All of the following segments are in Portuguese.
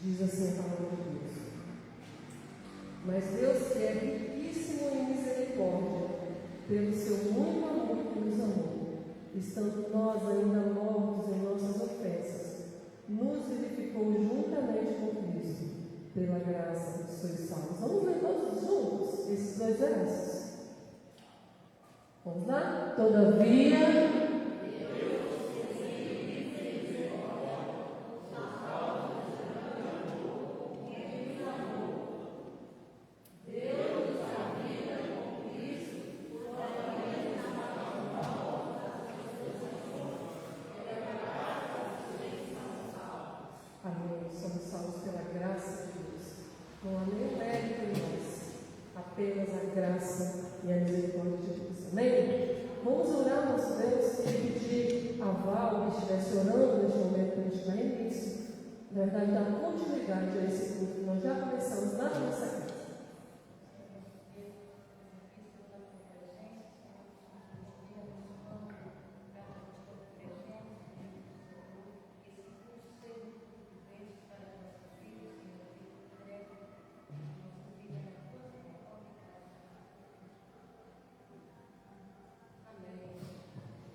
Diz assim a palavra de Deus. Mas Deus, que é riquíssimo em misericórdia, pelo seu muito amor que nos amou, estando nós ainda mortos em nossas ofensas, nos vivificou juntamente com Cristo. Pela graça sois salvos. Vamos ler todos juntos esses dois versos. Vamos lá? Todavia, somos salvos pela graça de Deus. Não há nenhum mérito em nós, apenas a graça e a misericórdia de Deus. Amém? Vamos orar, nosso Deus, e pedir a Val que estivesse orando neste momento que a gente vai início, na verdade, dar continuidade a esse culto que nós já começamos lá na nossa casa.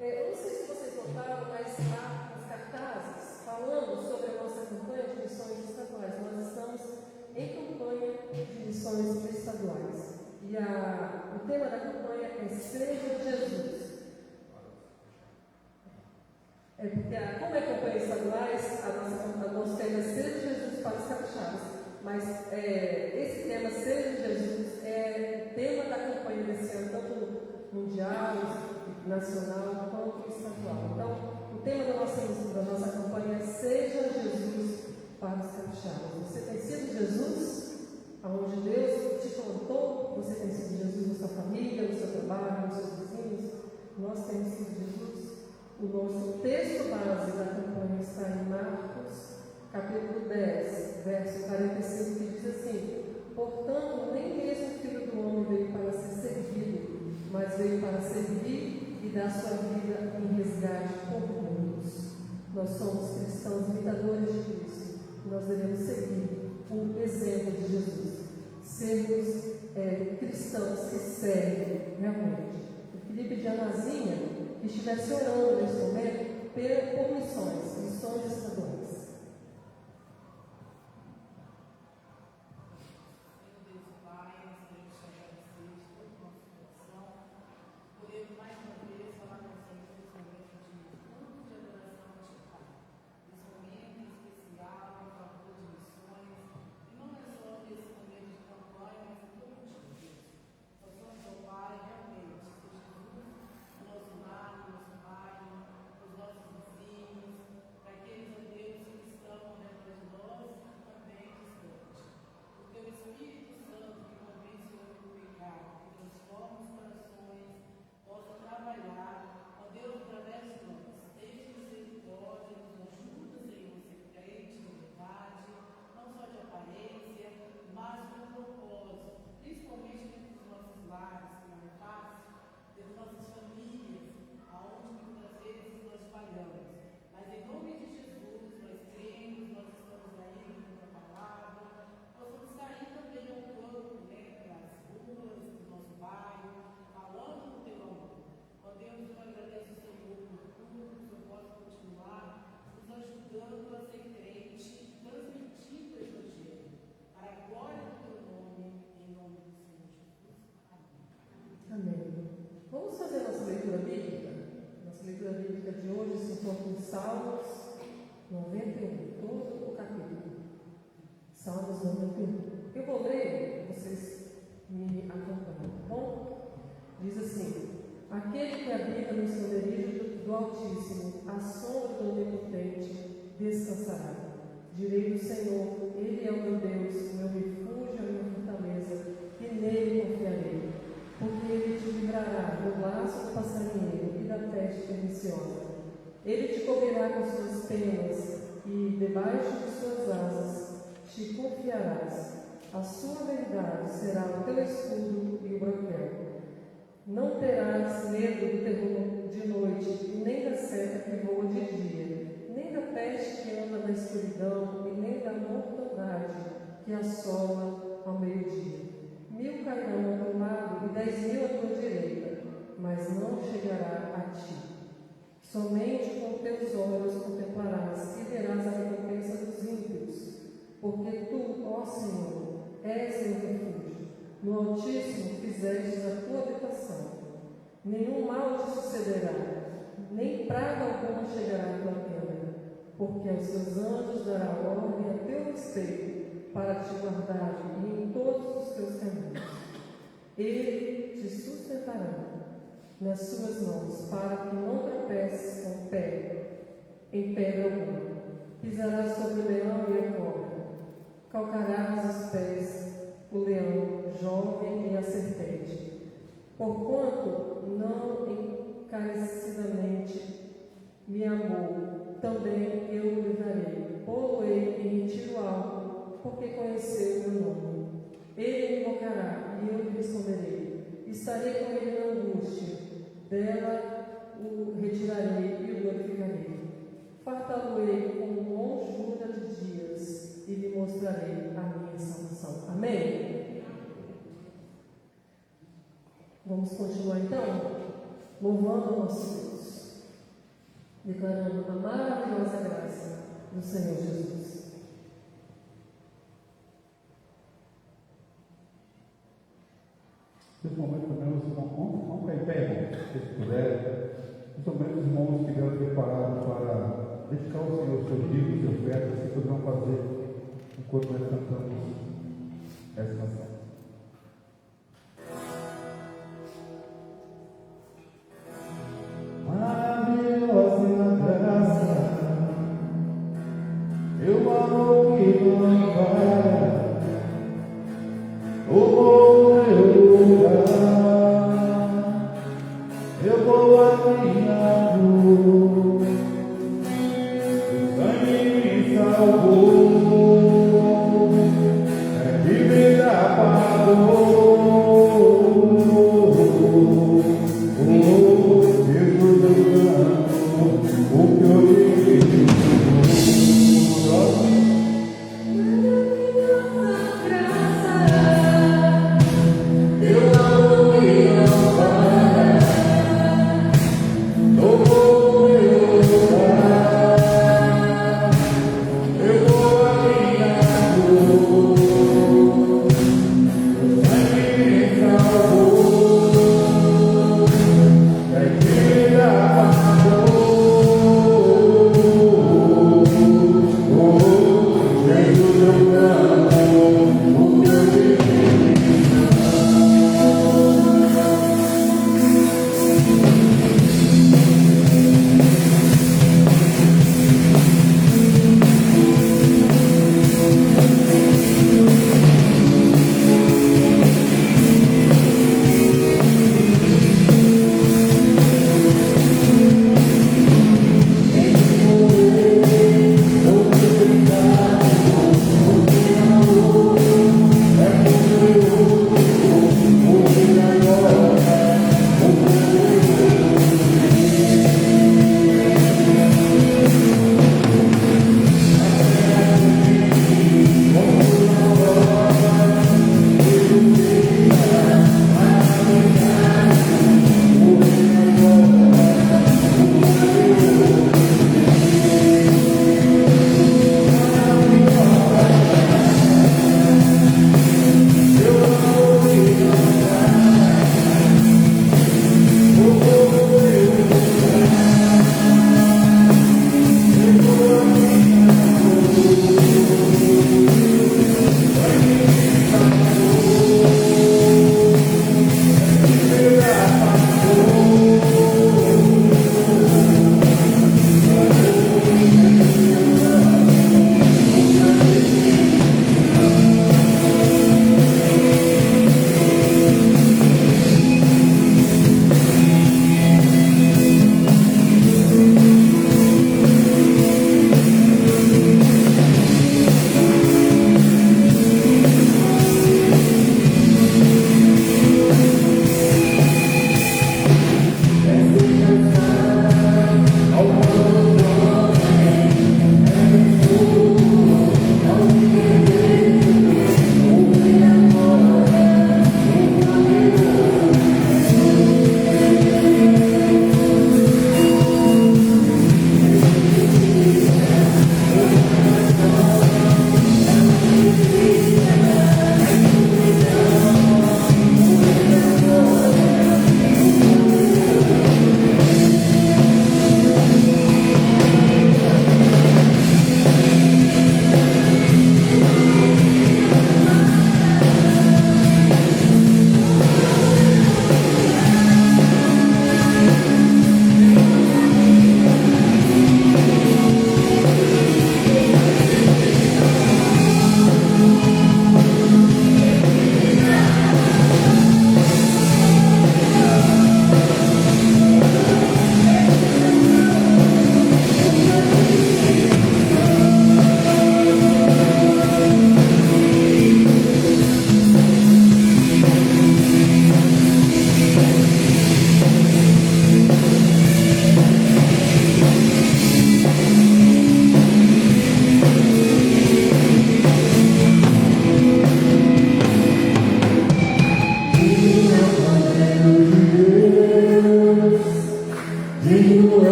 Eu não sei se vocês notaram, mas há os cartazes falando sobre a nossa campanha de missões estaduais. Nós estamos em campanha de missões estaduais. E o tema da campanha é Seja Jesus. Porque como é campanha estaduais, nosso tema é Seja Jesus para os capixabas. Mas esse tema, Seja Jesus, é tema da campanha desse ano, tanto mundial, nacional quanto estadual. Então, o tema da nossa campanha é Seja Jesus para os capixabas. Você tem sido Jesus? Aonde Deus te plantou, você tem sido Jesus na sua família, no seu trabalho, nos seus vizinhos? Nós temos sido Jesus. O nosso texto base da campanha está em Marcos, capítulo 10, verso 45, que diz assim: portanto, nem mesmo o Filho do Homem veio para ser servido, mas veio para servir e dar sua vida em resgate por muitos. Nós somos cristãos imitadores de Cristo e nós devemos seguir o exemplo de Jesus. Sermos cristãos que servem realmente. O Felipe de Anazinha, que estivesse orando nesse momento por missões estaduais. Vamos fazer a nossa leitura bíblica? Nossa leitura bíblica de hoje se encontra em Salmos 91, todo o capítulo. Salmos 91. Eu vou ler, vocês me acompanham, tá bom? Diz assim: aquele que habita no esconderijo do Altíssimo, à sombra do Onipotente, descansará. Direi do Senhor, Ele é o meu Deus, o meu refúgio, a minha fortaleza, e nele confiarei. Porque Ele te livrará do laço do passarinheiro e da peste perniciosa. Ele te cobrirá com suas penas e debaixo de suas asas te confiarás. A sua verdade será o teu escudo e o broquel. Não terás medo do terror de noite, e nem da seta que voa de dia, nem da peste que anda na escuridão, e nem da mortandade que assola ao meio-dia. 1000 cairão ao teu lado e 10.000 à tua direita, mas não chegará a ti. Somente com teus olhos contemplarás e verás a recompensa dos ímpios, porque tu, ó Senhor, és meu refúgio. No Altíssimo fizestes a tua habitação. Nenhum mal te sucederá, nem praga alguma chegará à tua tenda, porque aos seus anjos dará ordem a teu respeito, para te guardarem em todos os teus caminhos. Ele te sustentará nas suas mãos, para que não tropeces com o pé em pedra alguma. Pisarás sobre o leão e a cobra, calcarás os pés o leão jovem e a serpente. Porquanto não encarecidamente me amou, também eu o livrarei. Pô-lo-ei em retiro alto, porque conheceu o meu nome. Ele me invocará e eu lhe responderei. Estarei com ele na angústia, dela o retirarei e o glorificarei. Fartá-lo-ei com longura de dias e lhe mostrarei a minha salvação. Amém? Vamos continuar então, louvando o nosso Deus, declarando a maravilhosa graça do Senhor Jesus. Nesse momento também os irmãos, vamos cair em pé, irmãos, se vocês puderem. Nesse momento os irmãos que vieram preparados para dedicar ao Senhor os seus livros e ofertas, que poderão fazer enquanto nós cantamos essa canção. Maravilhosa graça, eu amo que não para, meu lugar, eu vou caminhando, o sangue me salvou, é que me apagou. O que eu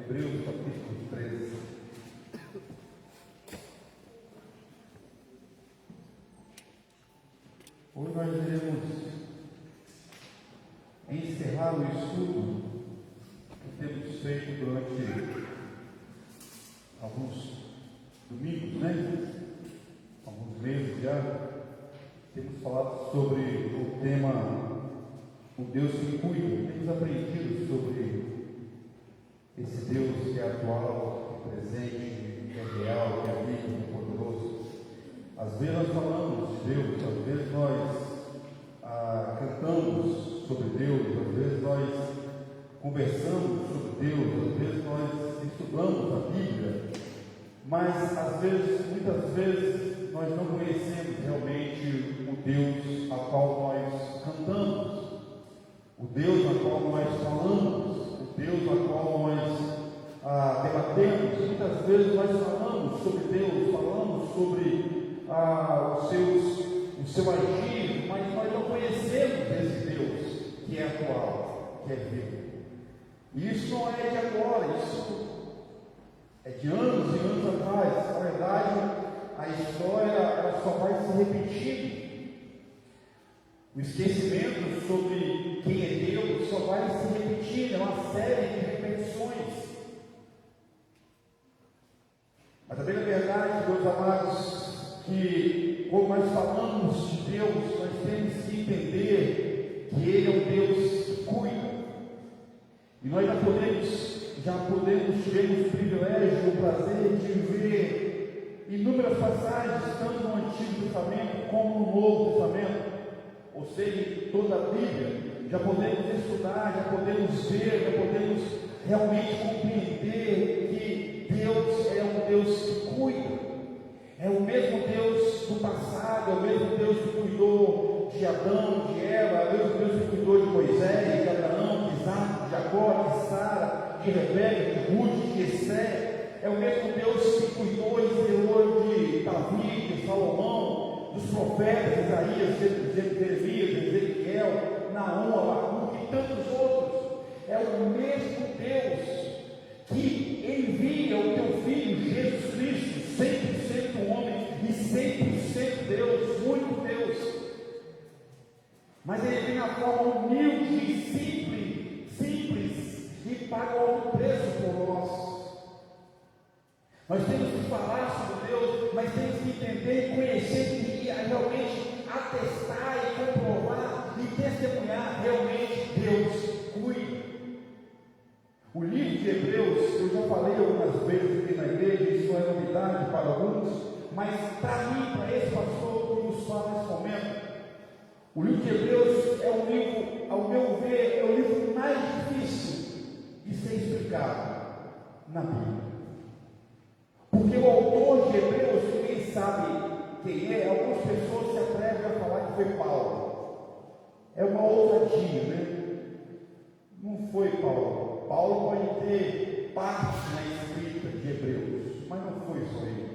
Hebreus capítulo 13. Hoje nós iremos encerrar o estudo que temos feito durante alguns domingos, alguns meses já. Temos falado sobre o tema o Deus que cuida. Temos aprendido sobre esse Deus que é atual, que é presente, que é real, que é vivo, que é poderoso. Às vezes nós falamos de Deus, às vezes nós cantamos sobre Deus, às vezes nós conversamos sobre Deus, às vezes nós estudamos a Bíblia, mas às vezes, muitas vezes, nós não conhecemos realmente o Deus a qual nós cantamos, o Deus a qual nós falamos, o Deus a qual nós debatemos. Muitas vezes nós falamos sobre Deus, falamos sobre o seu agir, mas nós não conhecemos esse Deus que é atual, que é vivo. E isso não é de agora, isso é de anos e anos atrás. Na verdade, a história ela só vai se repetindo. O esquecimento sobre quem é Deus só vai se repetindo, é uma série de repetições. Mas também é verdade, meus amados, que quando nós falamos de Deus, nós temos que entender que Ele é um Deus que cuida. E nós temos o privilégio, o prazer de ver inúmeras passagens, tanto no Antigo Testamento como no Novo Testamento, ou seja, toda a Bíblia. Já podemos estudar, já podemos ver, já podemos realmente compreender que Deus é um Deus que cuida. É o mesmo Deus do passado, é o mesmo Deus que cuidou de Adão, de Eva, é o mesmo Deus que cuidou de Moisés, de Abraão, de Isaac, de Jacó, de Sara, de Rebeca, de Ruth, de Esther. É o mesmo Deus que cuidou e zelou de Davi, de Salomão, dos profetas Isaías, Jeremias, Ezequiel, Naum, Abacuque e tantos outros. É o mesmo Deus que envia o teu Filho Jesus Cristo, 100% homem e 100% Deus, único Deus. Mas Ele vem na forma humilde e simples e paga alto preço por nós. Nós temos que falar sobre Deus, mas temos que entender e conhecer e realmente atestar e comprovar e testemunhar realmente Deus cuida. O livro de Hebreus, eu já falei algumas vezes aqui na igreja, isso não é novidade para alguns, mas para mim, para esse pastor que nos fala nesse momento, o livro de Hebreus é um livro, ao meu ver, é o livro mais difícil de ser explicado na Bíblia. Porque o autor de Hebreus, ninguém sabe quem é, algumas pessoas se atrevem a falar que foi Paulo. É uma ousadia, Não foi Paulo. Paulo pode ter parte na escrita de Hebreus, mas não foi só ele.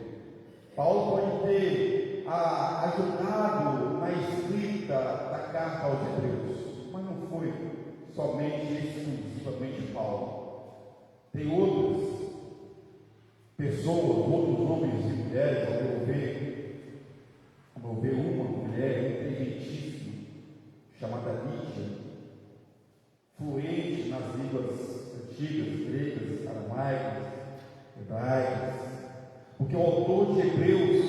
Paulo pode ter ajudado na escrita da carta aos Hebreus, mas não foi somente exclusivamente Paulo. Tem outras pessoas, outros homens e mulheres, ao meu ver, uma mulher inteligentíssima, chamada Lídia, fluente nas línguas antigas, gregas, aramaicas, hebraicas, porque o autor de Hebreus,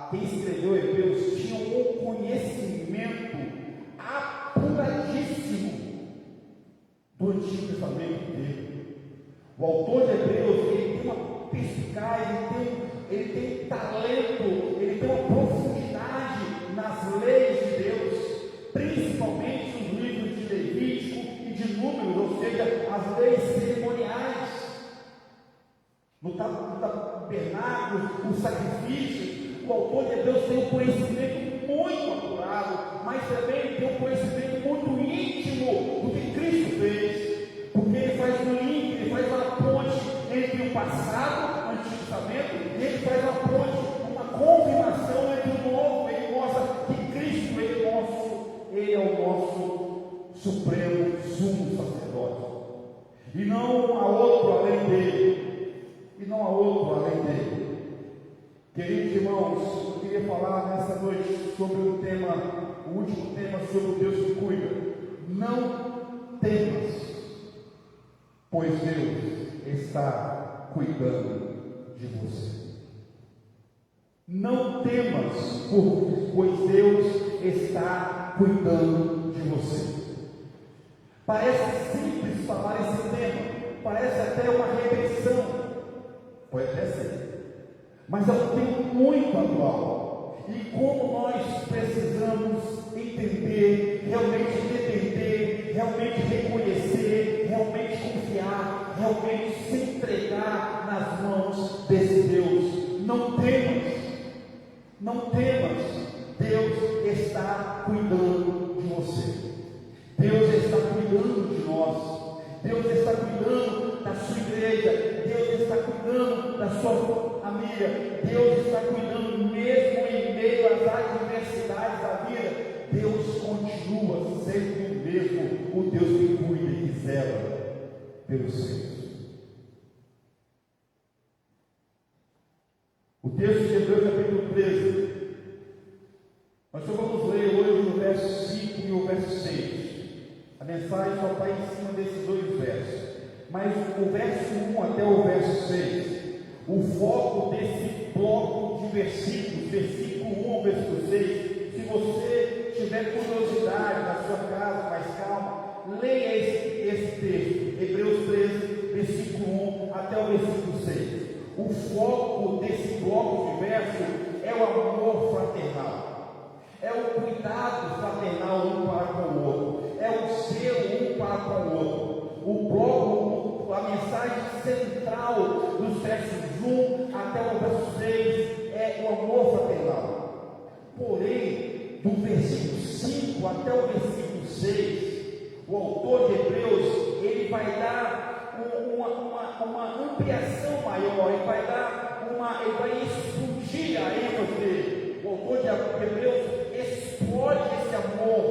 quem escreveu Hebreus tinha um conhecimento apuradíssimo do Antigo Testamento dele. O autor de Hebreus, ele tem uma perspicácia, ele tem talento, ele tem uma profundidade nas leis de Deus, principalmente nos livros de Levítico e de Números, ou seja, as leis cerimoniais, no tabernáculo, os sacrifícios. O autor de Hebreus tem um conhecimento muito apurado, mas também tem um conhecimento muito íntimo do que Cristo fez, porque ele faz um link, ele faz uma ponte entre o passado, o Antigo Testamento, e ele faz uma ponte, uma confirmação entre o Novo. Ele mostra que Cristo ele é o nosso supremo sumo sacerdote. E não há outro além dele. E não há outro além dele. Queridos irmãos, eu queria falar nessa noite sobre o último tema sobre o Deus que cuida. Não temas, pois Deus está cuidando de você. Não temas, pois Deus está cuidando de você. Parece simples falar esse tema, parece até uma repetição, pode até ser, mas é um tema muito atual. E como nós precisamos entender, realmente depender, realmente reconhecer, realmente confiar, realmente se entregar nas mãos desse Deus. Não temas, não temas, Deus está cuidando de você. Deus está cuidando de nós. Deus está cuidando da sua igreja. Deus está cuidando da sua família. Deus está cuidando mesmo em meio às adversidades da vida. Deus continua sendo o mesmo, o Deus que cuida e que zela pelos seus. O texto de Hebreus capítulo 13. Nós só vamos ler hoje o verso 5 e o verso 6. A mensagem só está em cima desses dois versos. Mas o verso 1 até o verso 6, o foco desse bloco de versículos, versículo 1 ao versículo 6, se você tiver curiosidade na sua casa, mais calma, leia esse texto, Hebreus 13, versículo 1 até o versículo 6. O foco desse bloco de versos é o amor fraternal, é o cuidado fraternal um para com o outro, é o zelo um para com o outro. O bloco, a mensagem central dos versos 1 até o verso 6 é o amor fraternal. Porém, do versículo 5 até o versículo 6, o autor de Hebreus, ele vai dar uma ampliação maior, ele vai explodir a ênfase dele. O autor de Hebreus explode esse amor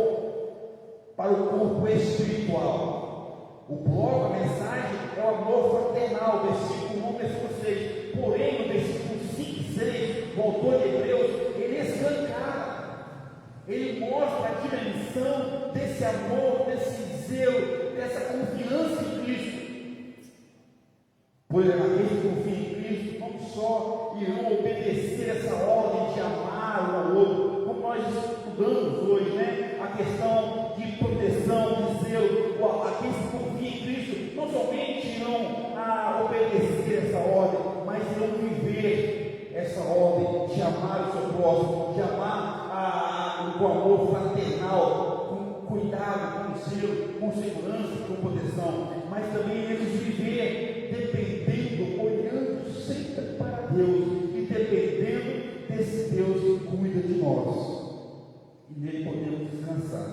para o corpo espiritual. O bloco, a mensagem, é o amor fraternal, versículo 1, versículo 6. Porém, no versículo 5 e 6, o autor de Hebreus, ele escancara, ele mostra a dimensão desse amor, desse zelo, dessa confiança em Cristo. Pois aqueles que confiam em Cristo não só irão obedecer essa ordem de amar um ao outro, como nós estudamos hoje, né? A questão de proteção, de zelo. Aqueles que confiam em Cristo não somente irão obedecer essa ordem, mas irão viver essa ordem de amar o seu próximo, de amar com amor fraternal, com cuidado, com zelo, com segurança, com proteção, mas também iremos viver dependendo, olhando sempre para Deus e dependendo desse Deus que cuida de nós, e nele podemos descansar.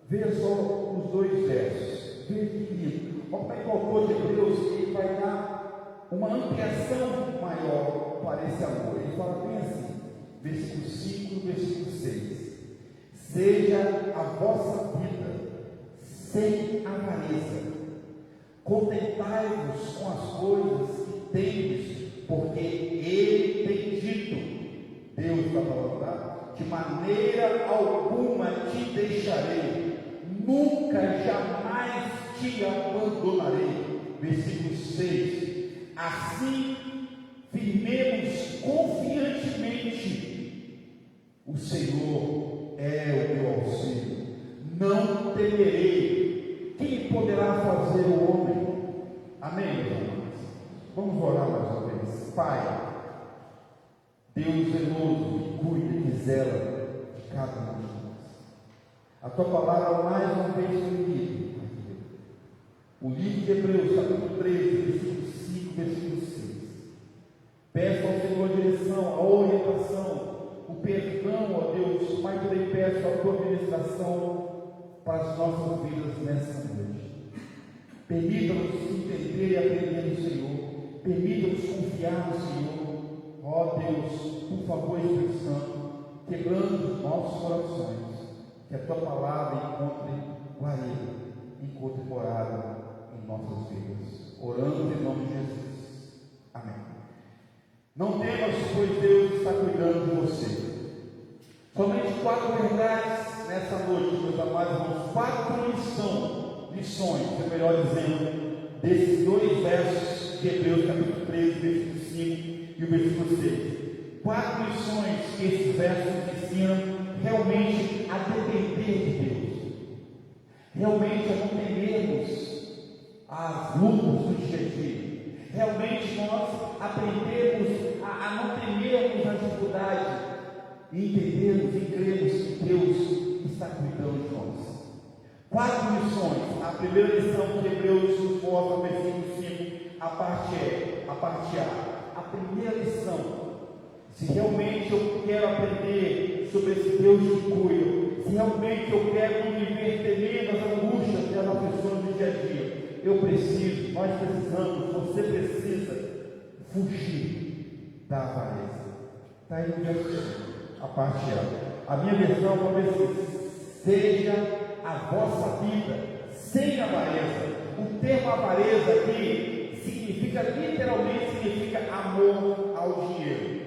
Veja só os dois versos, veja que lindo. Olha como é que o autor de Hebreus ele vai dar uma ampliação maior para esse amor. Ele fala bem assim, versículo 5, versículo 6: seja a vossa vida sem avareza, contentai-vos com as coisas que tendes, porque Ele tem dito, Deus está falando, tá? De maneira alguma te deixarei, nunca jamais te abandonarei. Versículo 6: assim firmemos confiantemente, o Senhor é o meu auxílio, não temerei, quem poderá fazer o homem? Amém, irmãos? Vamos orar mais uma vez. Pai, Deus zeloso, que cuida, que zela de cada um de nós. A tua palavra mais uma vez foi lida. O livro de Hebreus, capítulo 13, versículo 5, versículo 6. Peço ao Senhor a direção, a orientação, o perdão, ó Deus, mas também peço a tua ministração para as nossas vidas nessa noite. Permita-nos entender e aprender no Senhor. Permita-nos confiar no Senhor. Ó Deus, por favor, Espírito Santo, quebrando os nossos corações, que a tua palavra encontre guarida, encontre morada em nossas vidas. Oramos em nome de Jesus. Amém. Não temas, pois Deus está cuidando de você. Somente 4 verdades nessa noite, meus amados irmãos. 4 lições, é melhor dizendo, desses 2 versos de Hebreus, capítulo 13, versículo 5 e o versículo 6. 4 lições que esses versos nos ensinam realmente a depender de Deus, realmente a não temermos as lutas do dia a dia, realmente nós aprendemos a não temermos a dificuldade e entendermos e cremos que Deus está cuidando de nós. 4 lições. A primeira lição que Hebreus nos mostra no versículo 5, a parte A. A primeira lição: se realmente eu quero aprender sobre esse Deus que cuida, se realmente eu quero não viver temendo as angústias e as aflições do dia a dia, nós precisamos, você precisa fugir da avareza. Está aí no verso, a parte A. A minha versão vai dizer: seja a vossa vida sem avareza. O termo avareza aqui significa, literalmente, significa amor ao dinheiro.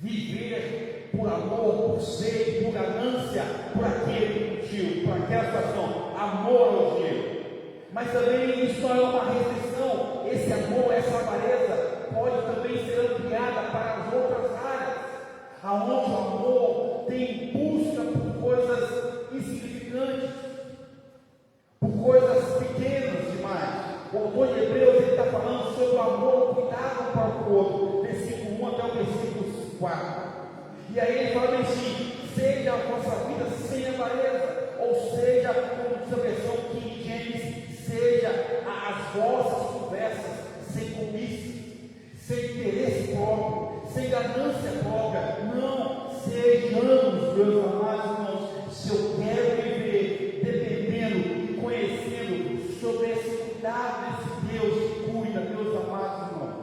Viver por amor, por sede, por ganância, por aquele motivo, por aquela situação, amor ao dinheiro. Mas também isso não é uma restrição. Esse amor, essa avareza pode também ser ampliada para as outras áreas, aonde o amor tem busca por coisas insignificantes, por coisas pequenas demais. O autor de Hebreus está falando sobre o amor, cuidado para o outro, versículo 1 até o versículo 4. E aí ele fala assim: seja a vossa vida sem avareza, ou seja, como diz a versão King James, seja as vossas conversas sem cobiça, sem interesse próprio, sem ganância própria. Não sejamos, meus amados irmãos, se eu quero viver dependendo e conhecendo sobre esse cuidado desse Deus que cuida, meus amados irmãos,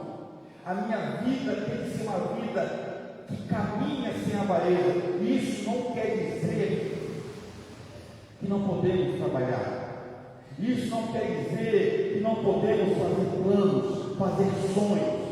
a minha vida tem que ser uma vida que caminha sem avareza. Isso não quer dizer que não podemos trabalhar. Isso não quer dizer que não podemos fazer planos, fazer sonhos,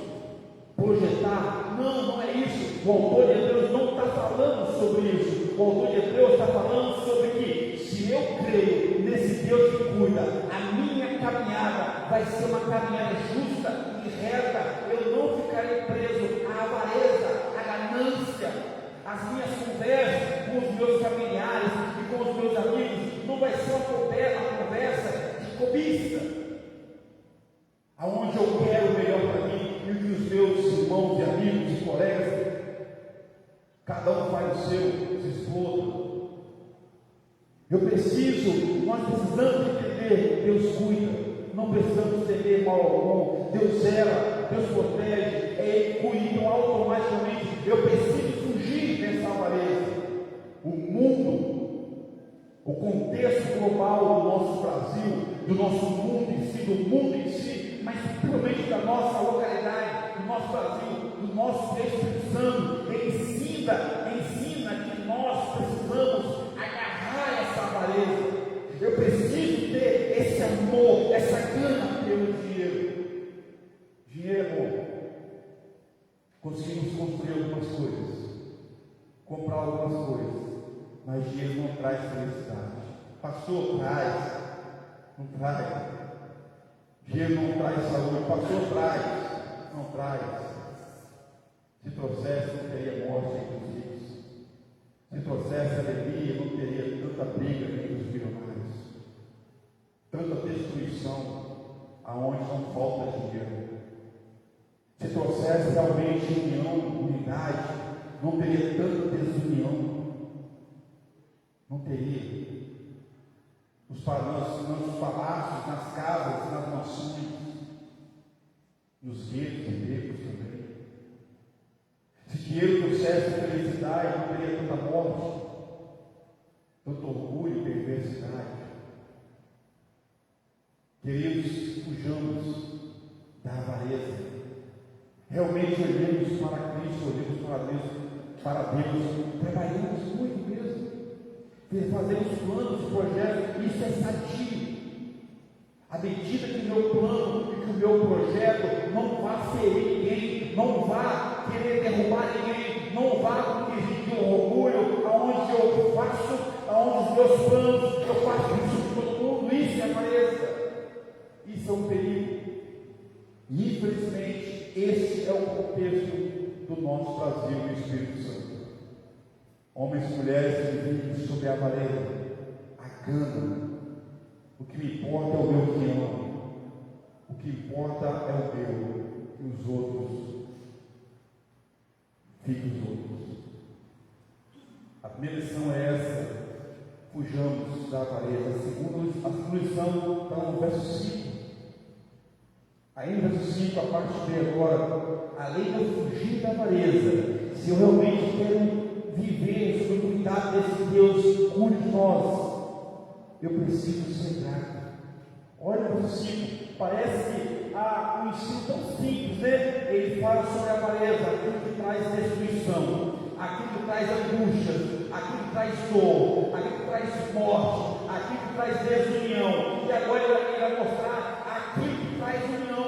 projetar. Não é isso. O autor de Hebreus não está falando sobre isso. O autor de Hebreus está falando sobre que, se eu creio nesse Deus que cuida, a minha caminhada vai ser uma caminhada justa e reta. Eu não ficarei preso à avareza, à ganância. As minhas conversas com os meus familiares e com os meus amigos não vai ser uma conversa de cobiça, aonde eu quero o melhor para mim e o que os meus irmãos e amigos e colegas, cada um faz o seu, se exploda. Nós precisamos entender: Deus cuida, não precisamos temer mal algum. Deus zela, Deus protege, Ele cuida. Então, automaticamente, eu preciso fugir dessa avareza. O mundo, o contexto global do nosso Brasil, do nosso mundo em si, do mundo em si, mas principalmente da nossa localidade, do nosso Brasil, do nosso Espírito Santo, ensina que nós precisamos agarrar essa avareza. Eu preciso ter esse amor, essa gana pelo dinheiro. Dinheiro, conseguimos construir algumas coisas, comprar algumas coisas, mas dinheiro não traz felicidade. Pastor, traz, não traz. Dinheiro não traz saúde. Pastor, traz, não traz. Se trouxesse, não teria morte entre os ricos. Se trouxesse alegria, não teria tanta briga entre os bilionários, tanta destruição, aonde não falta dinheiro. Se trouxesse realmente união, unidade, não teria tanta desunião. Não teria. Nos palácios, nas casas, nas mansões, nos guetos e becos também. Se dinheiro trouxesse felicidade, não teria tanta morte, tanto orgulho e perversidade. Queridos, fujamos da avareza. Realmente olhemos para Cristo, olhemos para Deus, trabalhamos muito mesmo, fazemos planos, projetos, isso é sadio. À medida que o meu plano, que o meu projeto não vá ferir ninguém, não vá querer derrubar ninguém, não vá dirigir o orgulho, aonde eu faço, aonde os meus planos, eu faço isso com todo mundo, isso é avareza. Isso é um perigo. E infelizmente, esse é o contexto do nosso Brasil e do Espírito Santo. Homens e mulheres que vivem sobre a avareza, a gana. O que me importa é o meu quinhão. O que importa é o meu. E os outros, fiquem os outros. A primeira lição é essa: fujamos da avareza. A segunda lição está no verso 5. Ainda no verso 5, a parte B agora. Além de eu fugir da avareza, se eu realmente quero viver sob o cuidado desse Deus, cuide de nós, eu preciso ser grato. Olha o verso 5, parece um ensino tão simples, né? Ele fala sobre a avareza, aquilo que traz destruição, aquilo que traz angústia, aquilo que traz dor, aquilo que traz morte, aquilo que traz desunião. E agora ele vai mostrar aquilo que traz união,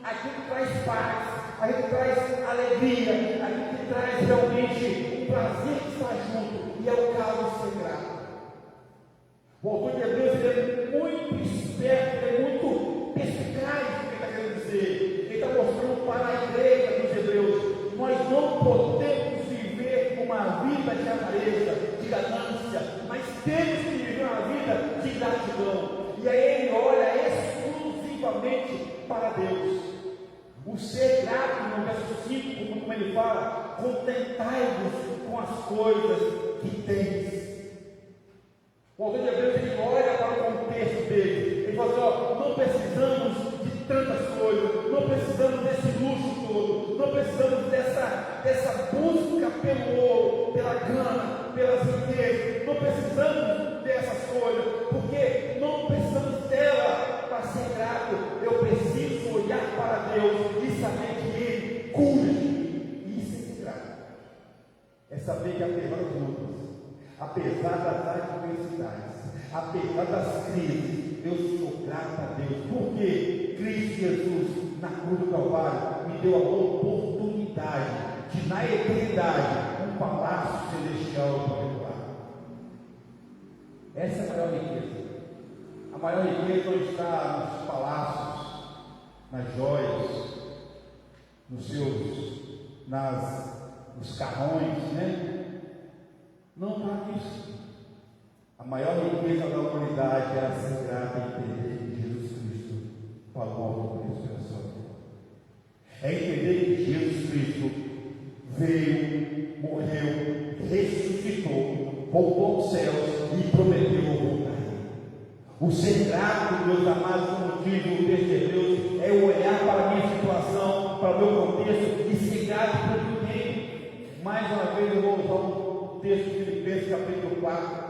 aquilo que traz paz, aquilo que traz alegria, aquilo que traz realmente o prazer de estar junto. E é o caso de ser grato. O autor de Hebreus é muito esperto, ele é muito perspicaz no que ele está querendo dizer. Ele está mostrando para a igreja dos Hebreus: nós não podemos viver uma vida de avareza, de ganância, mas temos que viver uma vida de gratidão. E aí ele olha exclusivamente para Deus. O ser grato, no verso 5, como ele fala: contentai-vos com as coisas que tens. O autor de Hebreus, ele olha para o contexto dele, ele fala assim: não precisamos de tantas coisas, não precisamos desse luxo todo, não precisamos dessa busca pelo ouro, pela grana, pelas riquezas, não precisamos dessas coisas, porque não precisamos dela para ser grato. Eu preciso olhar para Deus e saber que Ele cuida de mim. Isso é ser grato. É saber que apesar das lutas, apesar das adversidades, apesar das crises, eu sou grato a Deus, porque Cristo Jesus, na cruz do Calvário, me deu a oportunidade de, na eternidade, um palácio celestial particular. Essa é a maior riqueza. A maior riqueza não está nos palácios, nas joias, nos carrões, né? Não está nisso. A maior riqueza da humanidade era ser grata e entender que Jesus Cristo pagou alto preço pela sua vida. É entender que Jesus Cristo veio, morreu, ressuscitou, voltou aos céus e prometeu voltar. O ser grato, meus amados, como diz o texto de Hebreus, é olhar para a minha situação, para o meu contexto e ser grato por que eu tenho. Mais uma vez eu vou usar o texto de Filipenses capítulo 4,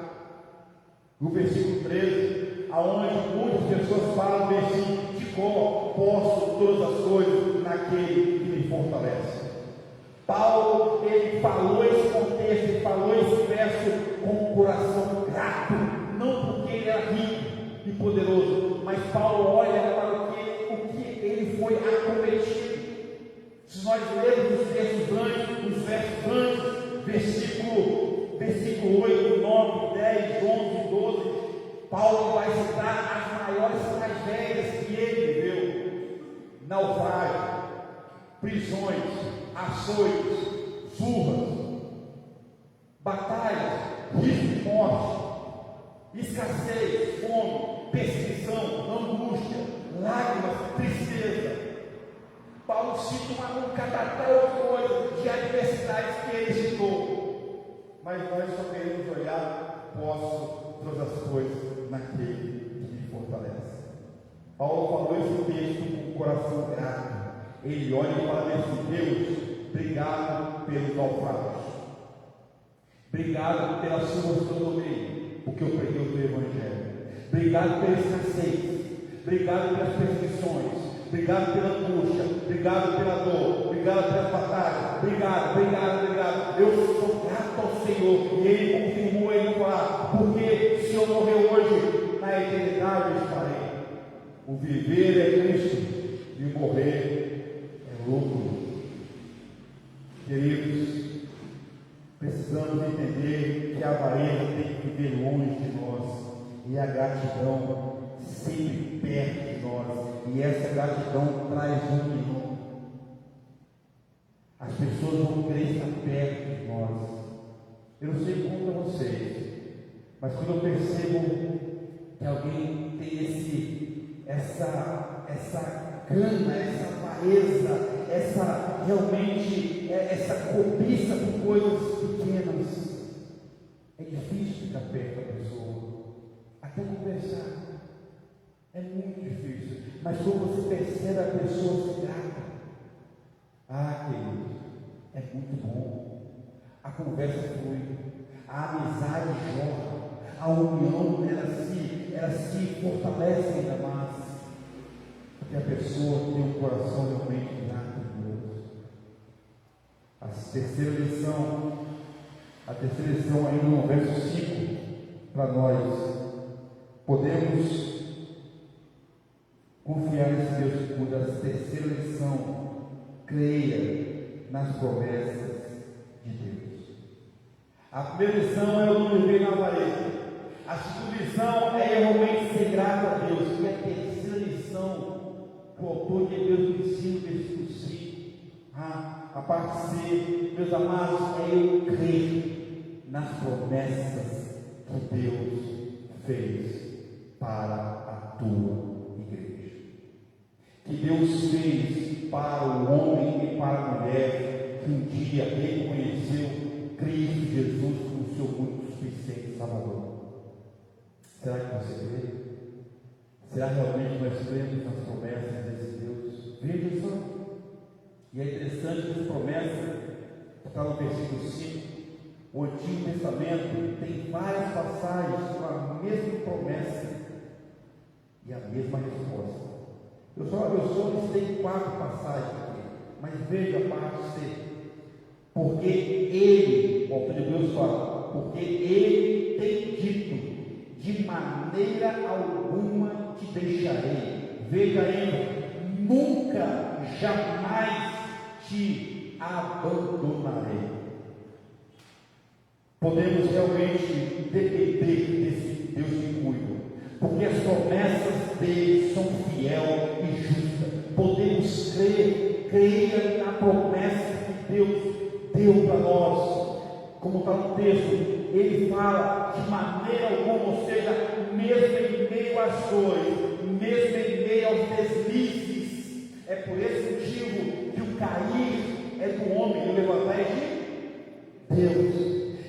no versículo 13, aonde muitas pessoas falam versículo de como posso todas as coisas naquele que me fortalece. Paulo, ele falou esse contexto, ele falou esse verso com o coração grato, não porque ele era rico e poderoso, mas Paulo olha para o que ele foi acometido. Se nós lermos os versos antes, versículo 8, 9, 10, 11, 12, Paulo vai citar as maiores tragédias que ele viveu: naufrágio, prisões, açoites, surras, batalhas, risco de morte, escassez, fome, perseguição, angústia, lágrimas, tristeza. Paulo cita um catatal de coisas, de adversidades que ele citou. Mas nós só queremos olhar: posso todas as coisas naquele que me fortalece. Paulo falou esse texto com o coração grato. Ele olha e fala assim: Deus, obrigado pelos naufrágios, obrigado pelas surras que eu tomei, porque eu preguei o teu evangelho, obrigado pela escassez, obrigado pelas perseguições, obrigado pela angústia, obrigado pela dor, obrigado pelas batalhas, obrigado. Eu sou grato ao Senhor. E ele confirmou, ele falar: porque se eu morrer hoje, na eternidade eu estarei. O viver é Cristo e o morrer é lucro. Queridos, precisamos entender que a avareza tem que viver longe de nós e a gratidão sempre perto de nós, e essa gratidão traz união. As pessoas vão querer estar perto de nós. Eu não sei como é vocês, mas quando eu percebo que alguém tem essa gana, essa avareza, essa cobiça por coisas pequenas, é difícil ficar perto da pessoa, até conversar. É muito difícil. Mas quando você percebe a pessoa se grata, querido, é muito bom. A conversa flui, a amizade jorra, a união ela se fortalece ainda mais, porque a pessoa tem um coração realmente grato a Deus. A terceira lição ainda no verso 5, para nós, podemos confiar nesse Deus que cuida. A terceira lição: creia nas promessas de Deus. A primeira lição é o não viver na avareza. A segunda lição é realmente ser grato a Deus. E a terceira lição, o autor de Deus ensina, versículo 5, a parte C, meus amados, é eu crer nas promessas que Deus fez para a tua igreja. Que Deus fez para o homem e para a mulher que um dia reconheceu Cristo Jesus como seu único suficiente Salvador. Será que você crê? Será realmente nós cremos nas promessas desse Deus? Veja só. E é interessante que as promessas, que está no versículo 5, o Antigo Testamento tem várias passagens com a mesma promessa e a mesma resposta. Eu só listei 4 passagens aqui, mas veja a parte C. Porque Ele, o autor de Deus fala, porque Ele tem dito, de maneira alguma te deixarei. Veja Ele, nunca, jamais te abandonarei. Podemos realmente depender desse Deus que cuida, porque as promessas dele são fiel e justas. Podemos crer na promessa que Deus deu para nós, como está no texto. Ele fala de maneira alguma, ou seja, mesmo em meio às dores, mesmo em meio aos deslizes. É por esse motivo que o cair é do homem e o levantar é de Deus.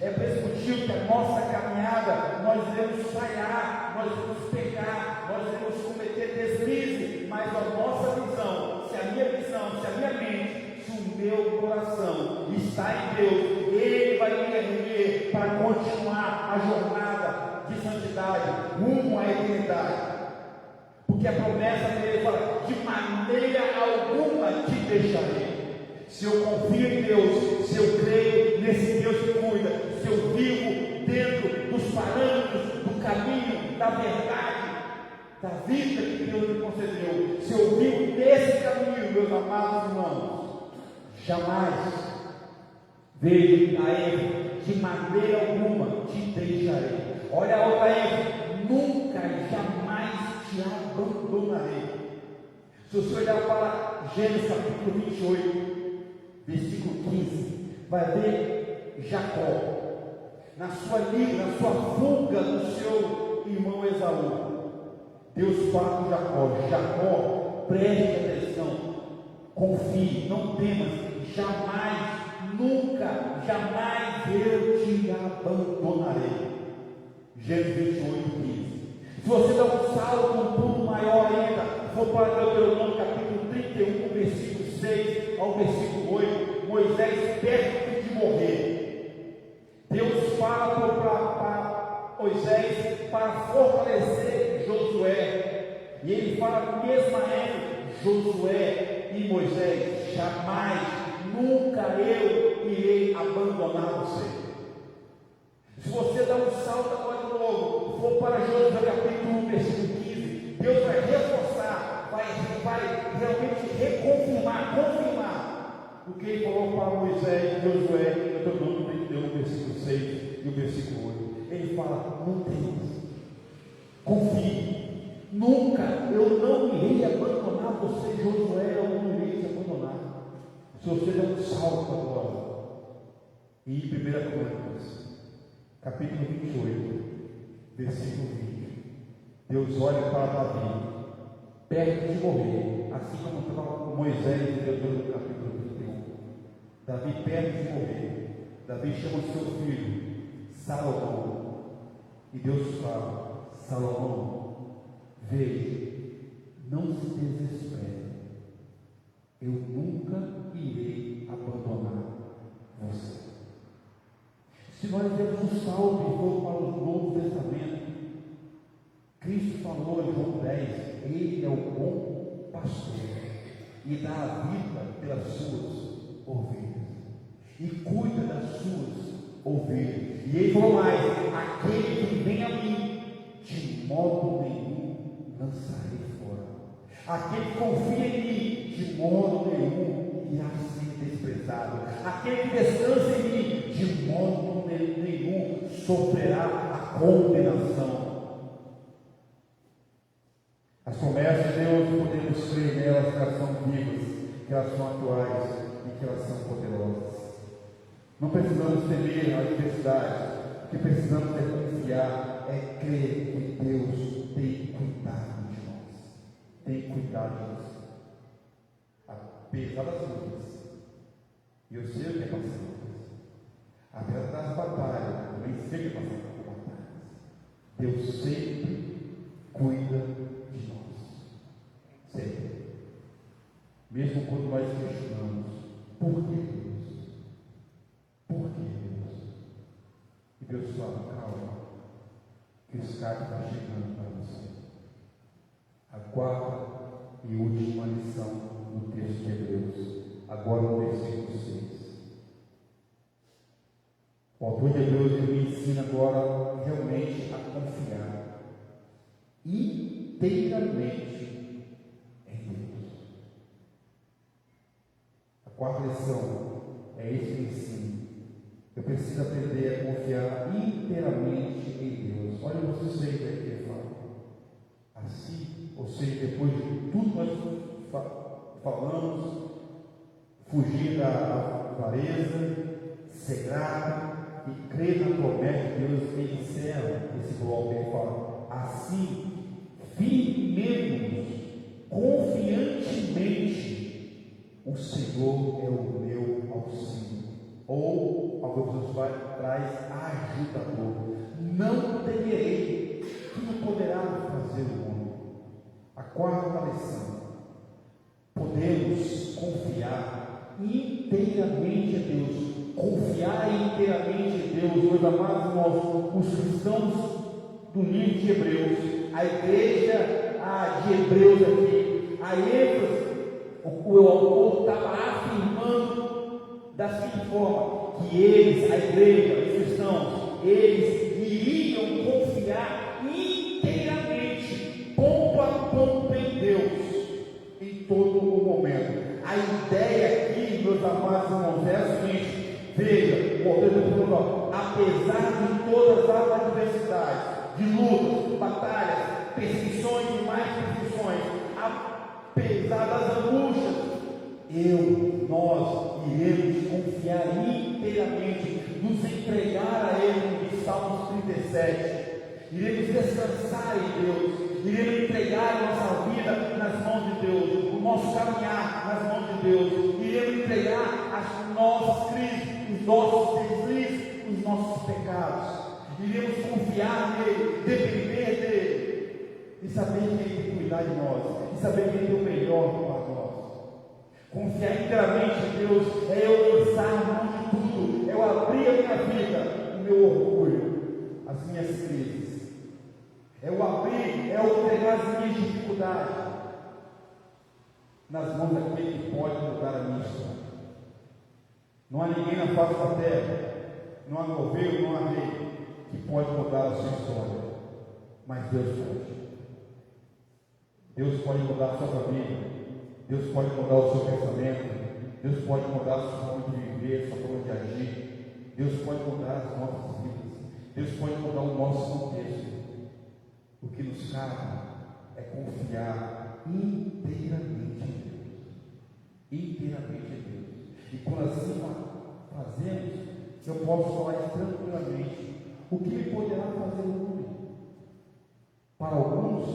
É por esse motivo que a nossa caminhada, nós iremos falhar, nós iremos pecar, nós iremos cometer deslizes, mas a nossa visão, se a minha mente, se o meu coração está em Deus, Ele vai me erguer para continuar a jornada de santidade, rumo à eternidade. Porque a promessa dele fala, de maneira alguma te deixarei. Se eu confio em Deus, se eu creio nesse Deus que cuida, se eu vivo dentro dos parâmetros, do caminho, da verdade, da vida que Deus me concedeu, se eu vivo nesse caminho, meus amados irmãos, jamais vejo a Ele, de maneira alguma te deixarei. Olha a outra aí, nunca, jamais te abandonarei. Se você olhar para Gênesis capítulo 28, versículo 15, vai ver Jacó, na sua fuga do seu irmão Esaú. Deus fala com Jacó, preste atenção, confie, não temas, jamais, nunca, jamais eu te abandonarei. Gênesis 28, 15. Se você dá um salto, um pulo maior ainda, for para Deuteronômio capítulo 31, versículo 6 ao versículo 8, Moisés perto de morrer. Deus fala para Moisés para fortalecer Josué. E ele fala mesmo a ele, Josué e Moisés, jamais, nunca eu irei abandonar você. Se você dá um salto agora de novo, for para Josué capítulo 1, versículo 15, Deus vai reforçar confirmar o que ele falou para Moisés e Josué, no Deuteronômio 31, versículo 6 e o versículo 8. Ele fala: não temas, confie, nunca, eu não irei abandonar você, Josué, eu não irei te abandonar. Se você der um salto agora, em 1 Crônicas, capítulo 28, versículo 20, Deus olha para Davi, perto de morrer, assim como estava com Moisés em Deuteronômio capítulo 21. Davi perto de morrer, Davi chama o seu filho, Salomão, e Deus fala: Salomão, veja, não se desespere, eu nunca irei abandonar você. Se nós demos um salto e for para o Novo Testamento, Cristo falou em João 10, Ele é o bom pastor e dá a vida pelas suas ovelhas, e cuida das suas ovelhas. E Ele falou mais: aquele que vem a mim, de modo nenhum lançarei fora. Aquele que confia em mim, de modo nenhum irá ser desprezado. Aquele que descansa em mim, de modo nenhum sofrerá a condenação. As promessas de Deus, podemos crer nelas, que elas são vivas, que elas são atuais e que elas são poderosas. Não precisamos temer a adversidade, o que precisamos é confiar, é crer que Deus tem cuidado de nós, tem cuidado de nós. Apesar das lutas, e eu sei o que é passar, apesar das batalhas, eu nem sei o que é passar por batalhas, Deus sempre cuida de nós, sempre. Mesmo quando nós questionamos: por que Deus? Por que Deus? E Deus fala: calma, que o escape está chegando para você. A quarta e última lição no texto de Hebreus, agora no versículo 6. O autor de Hebreus ele me ensina agora realmente a confiar inteiramente em Deus. A quarta lição é esse ensino. Eu preciso aprender a confiar inteiramente em Deus. Olha o verso 6 aqui, ele fala: assim, ou seja, depois de tudo que nós falamos, fugir da avareza, ser grato e crer na promessa de Deus, ele encerra esse bloco. Ele fala: assim, firmemos confiantemente, o Senhor é o meu auxílio. Ou, alguns traz ajudador. Não temerei, que não poderá fazer o homem. A quarta lição: podemos confiar inteiramente em Deus. Confiar inteiramente em Deus, meus amados irmãos, os cristãos do livro de Hebreus, a igreja de Hebreus aqui, a ênfase, o autor estava afirmando da seguinte forma: que eles, a igreja, os cristãos, eles iriam confiar inteiramente, ponto a ponto, em Deus, em todo o momento. A ideia aqui, meus amados irmãos, é a seguinte: veja, o autor está falando, apesar de todas as adversidades, de lutas, batalhas, perseguições e mais perseguições, apesar das angústias, nós iremos confiar inteiramente, nos entregar a Ele, no Salmos 37, iremos descansar em Deus, iremos entregar a nossa vida nas mãos de Deus, o nosso caminhar nas mãos de Deus, iremos entregar as nossas crises, os nossos deslizes, os nossos pecados, iremos confiar nele, depender dele, e saber que ele tem que cuidar de nós, e saber que ele tem o melhor para nós. Confiar inteiramente em Deus é eu lançar a mão de tudo, é eu abrir a minha vida, o meu orgulho, as minhas crises, é eu abrir, é eu entregar as minhas dificuldades nas mãos daquele que pode mudar a minha história. Não há ninguém na face da terra, não há governo, não há lei que pode mudar a sua história, mas Deus pode. Deus pode mudar a sua família, Deus pode mudar o seu pensamento, Deus pode mudar a sua forma de viver, a sua forma de agir, Deus pode mudar as nossas vidas, Deus pode mudar o nosso contexto. O que nos cabe é confiar inteiramente em Deus. Inteiramente em Deus. E quando assim fazemos, eu posso falar tranquilamente o que me poderá fazer o homem. Para alguns,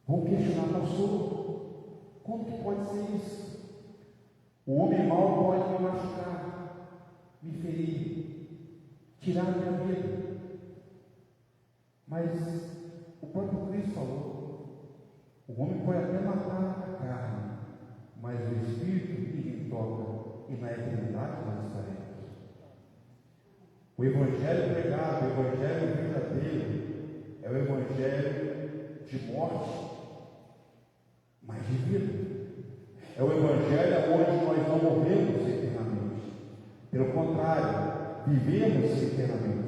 vão questionar, pastor, como que pode ser isso? O homem mau pode me machucar, me ferir, tirar a minha vida. Mas o próprio Cristo falou, o homem pode até matar a carne, mas o Espírito ninguém toca, e na eternidade nós estaremos. O Evangelho pregado, o Evangelho verdadeiro, é o Evangelho de morte, mas de vida. É o Evangelho onde nós não morremos eternamente. Pelo contrário, vivemos eternamente.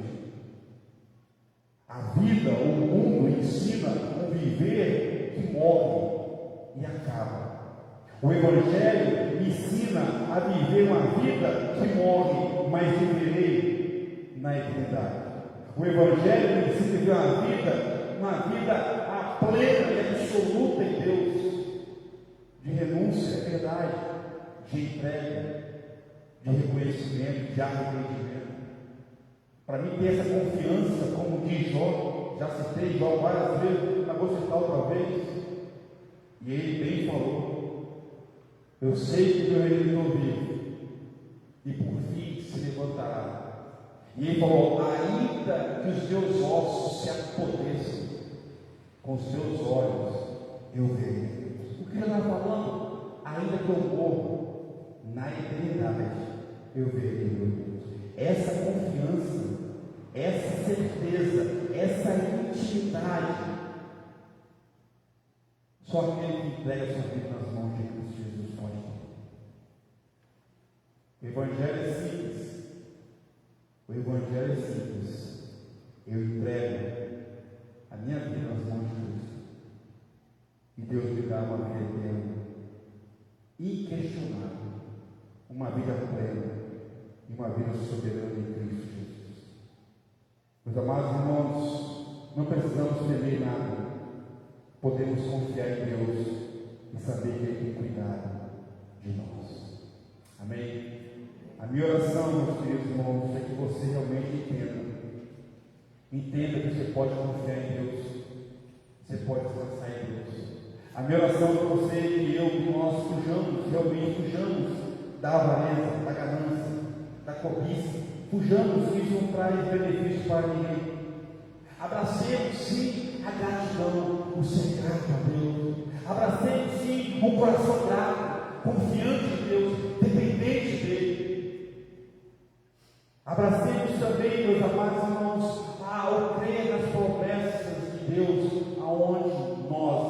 A vida, o mundo ensina um viver que morre e acaba. O Evangelho ensina a viver uma vida que morre, mas viverei na eternidade. O Evangelho ensina a viver uma vida plena e absoluta em Deus, de renúncia à verdade, de entrega, de reconhecimento, de arrependimento. Para mim ter essa confiança, como diz Jó, já citei Jó várias vezes, mas vou citar outra vez, e ele bem falou, eu sei que meu Redentor vive, e por fim se levantará. E ele falou, ainda que os teus ossos se apodreçam, com os teus olhos eu verei. O que ele está falando? Ainda que eu morro, na eternidade eu verei, meu Deus. Essa confiança, essa certeza, essa intimidade, só aquele que entrega sua vida nas mãos de Cristo Jesus pode ter. O Evangelho é simples. O Evangelho é simples. Eu entrego a minha vida nas mãos de Cristo. E Deus me dá uma vida eterna, inquestionável, uma vida plena e uma vida soberana em Cristo Jesus. Meus amados irmãos, não precisamos temer nada. Podemos confiar em Deus e saber que Ele tem cuidado de nós. Amém? A minha oração, meus queridos irmãos, é que você realmente entenda que você pode confiar em Deus, você pode descansar em Deus. A minha oração para você é que nós realmente fujamos da avareza, da ganância, da cobiça, fujamos que isso não traz benefício para ninguém. Abracemos sim a gratidão, o ser grato a Deus. Abracemos sim um coração grato, confiante em Deus, dependente dele. Abracemos também, meus amados irmãos, ao crer nas promessas de Deus, aonde nós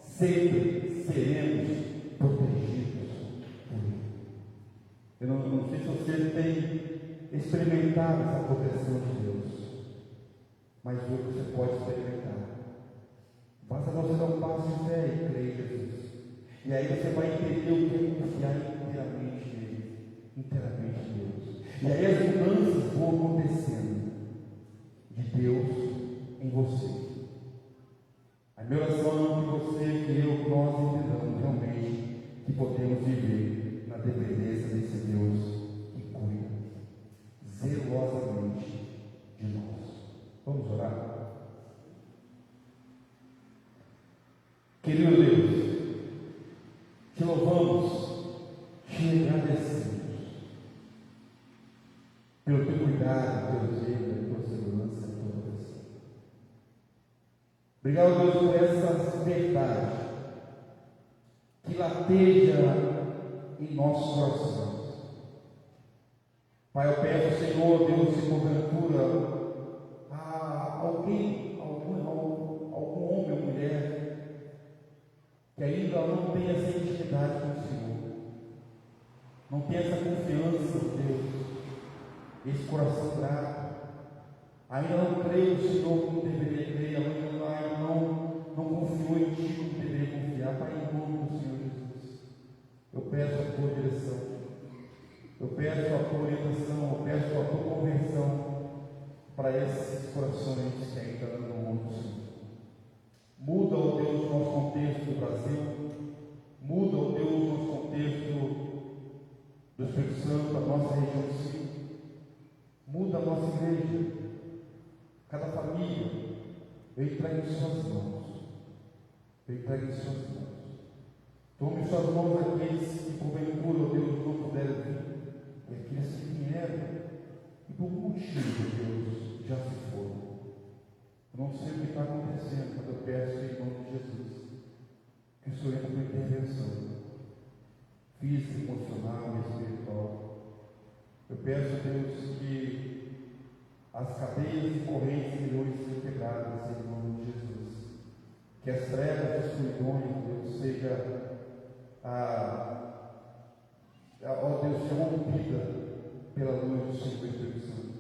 sempre seremos protegidos por Ele. Eu não sei se você tem experimentado essa proteção de Deus, mas hoje você pode experimentar. Basta você dar um passo de fé e crer em Jesus, e aí você vai entender o que é confiar inteiramente nele, inteiramente em Deus. E aí as mudanças vão acontecendo de Deus em você. A minha oração é que você, que nós entendamos realmente que podemos viver na dependência desse Deus que cuida zelosamente de nós. Vamos orar? Querido Deus, te louvamos, te agradecemos pelo teu cuidado, teu zelo, tua segurança e tua proteção. Obrigado, Deus, por essa verdade que lateja em nossos corações. Pai, eu peço, Senhor, Deus, se porventura algum homem ou mulher que ainda não tem essa intimidade com o Senhor, não tem essa confiança em Deus, esse coração grato, ainda não creio no Senhor como deveria crer, ainda não confiou em Ti como deveria confiar. Pai, em nome do do Brasil. Muda, ó Deus, o nosso contexto do Espírito Santo, a nossa região do Sul. Muda a nossa igreja. Cada família, eu entrego em suas mãos. Eu entrego em suas mãos. Tome em suas mãos aqueles que, porventura, ó Deus, não puderam vir. E aqueles que vieram, e por algum motivo, Deus, já se foram. Eu não sei o que está acontecendo, mas eu peço em nome de Jesus que o Senhor entre com intervenção física, emocional e espiritual. Eu peço, Deus, que as cadeias e correntes sejam quebradas em nome de Jesus. Que as trevas e as escuridões, Deus, seja ó Deus, seja rompida pela luz do Senhor Espírito Santo.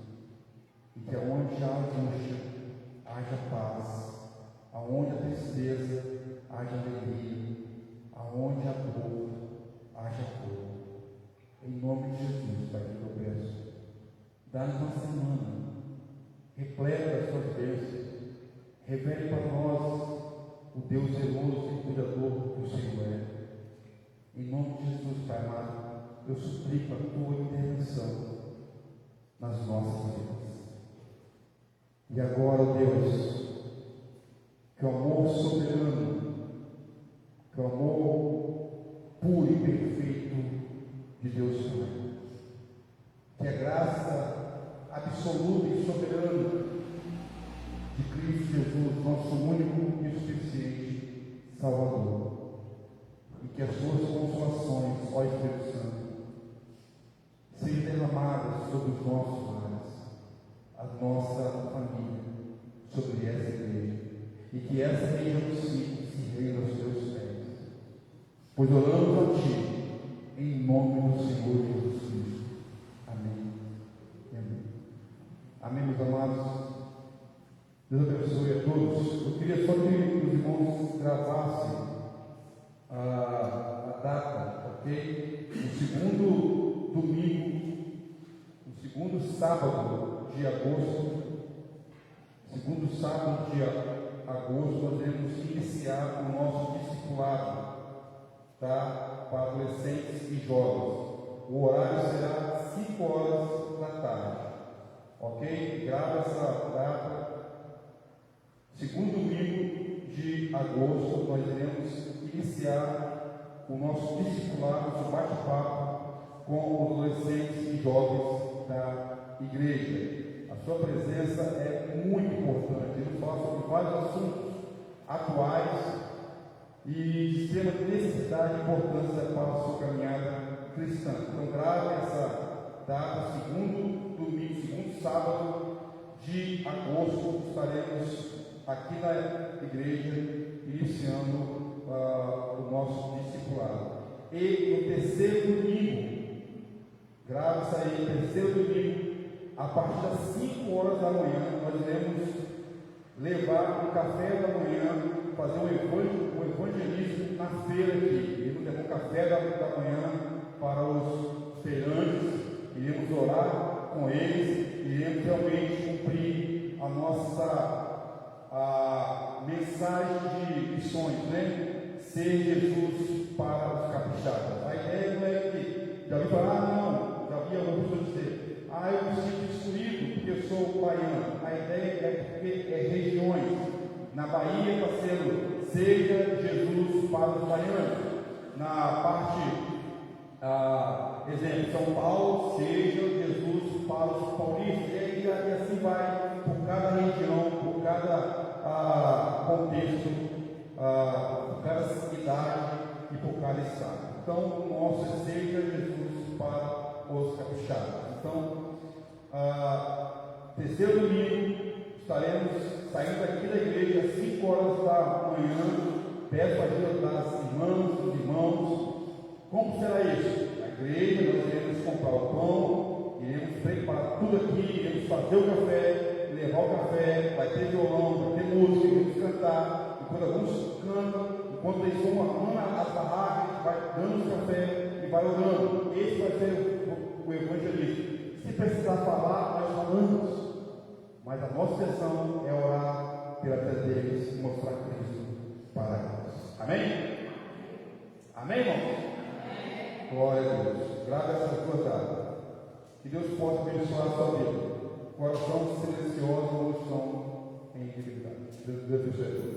E que aonde há angústia, haja paz. Aonde há tristeza, haja alegria. Aonde há dor, haja cor. Em nome de Jesus, Pai, que eu peço. Dá-nos uma semana repleta das suas bênçãos. Revele para nós o Deus zeloso e cuidador que o Senhor é. Em nome de Jesus, Pai amado, eu suplico a tua intervenção nas nossas vidas. E agora, Deus, que o amor soberano, que o amor puro e perfeito de Deus Pai, que a graça absoluta e soberana de Cristo Jesus, nosso único e suficiente Salvador, e que as suas consolações, ó Espírito Santo, sejam derramadas sobre os nossos lares, a nossa família, sobre essa igreja, e que essa região do ciclo se reina aos teus pés. Pois oramos a Ti, em nome do Senhor Jesus Cristo. Amém. Amém. Amém, meus amados. Deus abençoe a todos. Eu queria só que os irmãos gravassem a data, ok? No segundo domingo, no segundo sábado de agosto, nós iremos iniciar o nosso discipulado, tá? Para adolescentes e jovens. O horário será 5 horas da tarde, ok? Grava essa data. Segundo domingo de agosto, nós iremos iniciar o nosso discipulado, nosso bate-papo com os adolescentes e jovens da igreja. A sua presença é muito importante. Ele fala sobre vários assuntos atuais e de extrema necessidade e importância para a sua caminhada cristã. Então, grave essa data, segundo domingo, segundo sábado de agosto, estaremos aqui na igreja iniciando o nosso discipulado. E no terceiro domingo, grave isso aí, terceiro domingo, a partir das 5 horas da manhã, nós iremos levar o café da manhã, fazer o evangelismo na feira aqui. Iremos levar o café da manhã para os feirantes, iremos orar com eles, iremos realmente cumprir a nossa mensagem de missões, né? Ser Jesus para os capixabas. A ideia não é que já vi falar, não, já vi algumas pessoas dizer, eu me sinto excluído porque eu sou baiano. A ideia é porque é regiões. Na Bahia está sendo seja Jesus para os baianos. Na parte, exemplo, São Paulo, seja Jesus para os paulistas. E assim vai por cada região, por cada contexto, por cada cidade e por cada estado. Então, o nosso seja Jesus para os capixabas. Então, terceiro domingo, estaremos saindo aqui da igreja às 5 horas da manhã. Peço a ajuda das irmãs, dos irmãos. Como será isso? Na igreja, nós iremos comprar o pão, iremos preparar tudo aqui, iremos fazer o café, levar o café, vai ter violão, vai ter música, iremos cantar. Enquanto alguns cantam, enquanto eles vão arrumando as barracas, vai dando o café e vai orando. Esse vai ser o evangelismo. Se precisar falar, nós falamos. Mas a nossa intenção é orar pela vida deles e mostrar Cristo para eles. Amém? Amém, irmãos? Amém. Glória a Deus. Grave essas duas datas. Que Deus possa abençoar a sua vida. Coração silencioso ou som em intimidade. Deus abençoe.